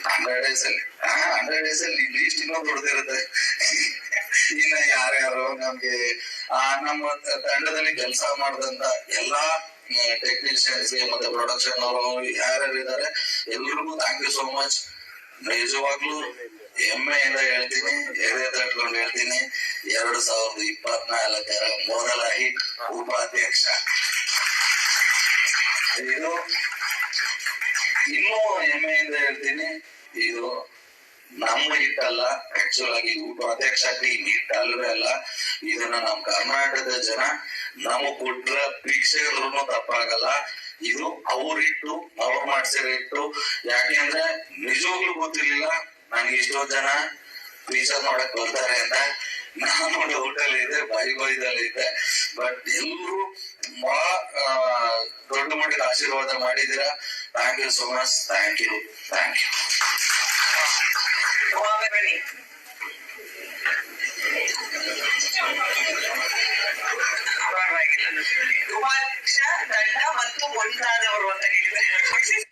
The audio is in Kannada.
100 days ಅಲ್ಲಿ 100 days ಅಲ್ಲಿ ಲೀಸ್ಟ್ ಇನ್ನೂ ದೊಡ್ಡದಿರುತ್ತೆ. ಇನ್ನ ಯಾರ್ಯಾರು ನಮ್ಗೆ ನಮ್ಮ ತಂಡದಲ್ಲಿ ಕೆಲಸ ಮಾಡಿದಂತ ಎಲ್ಲಾ ಟೆಕ್ನಿಷಿಯನ್ಸ್ ಮತ್ತೆ ಪ್ರೊಡಕ್ಷನ್ ಅವರು ಯಾರ್ಯಾರು ಇದ್ದಾರೆ ಎಲ್ರಿಗೂ ಥ್ಯಾಂಕ್ ಯು ಸೋ ಮಚ್. ನಿಜವಾಗ್ಲೂ ಹೆಮ್ಮೆಯಿಂದ ಹೇಳ್ತೀನಿ, ಎದೆ ತಟ್ಕೊಂಡು ಹೇಳ್ತೀನಿ, 2024 ಮೊದಲ ಹಿಟ್ ಉಪಾಧ್ಯಕ್ಷ. ಇದು ಇನ್ನೂ ಹೆಮ್ಮೆಯಿಂದ ಹೇಳ್ತೀನಿ, ಇದು ನಮ್ಮ ಹಿಟ್ ಅಲ್ಲ, ಆಕ್ಚುಲ್ ಆಗಿ ಉಪಾಧ್ಯಕ್ಷ ಟೀಮ್ ಹಿಟ್ ಅಲ್ವೇ ಅಲ್ಲ. ಇದನ್ನ ನಮ್ ಕರ್ನಾಟಕದ ಜನ ನಮಗ್ ಕೊಟ್ರ ಭಿಕ್ಷೆಗಳು ತಪ್ಪಾಗಲ್ಲ. ಇದು ಅವ್ರಿಟ್ಟು ಅವ್ರು ಮಾಡ್ಸಿರೋ ಇಟ್ಟು. ಯಾಕೆಂದ್ರೆ ನಿಜವಾಗ್ಲೂ ಗೊತ್ತಿರ್ಲಿಲ್ಲ ನನಗೆ ಇಷ್ಟೊಂದು ಜನ ಫೀಚರ್ ಮಾಡಕ್ ಬರ್ತಾರೆ ಅಂತ. ನಾನು ಡೌಟಲ್ಲಿ ಇದೆ, ಬೈದಲ್ಲಿ ಇದೆ. ಬಟ್ ಎಲ್ಲರೂ ತುಂಬಾ ದೊಡ್ಡ ಮಟ್ಟದ ಆಶೀರ್ವಾದ ಮಾಡಿದೀರಾ. Thank you so much. Thank you. ಉಪಾಧ್ಯಕ್ಷ ತಂಡ ಮತ್ತು ಮುಂತಾದವರು ಅಂತ ಹೇಳಿದ್ರೆ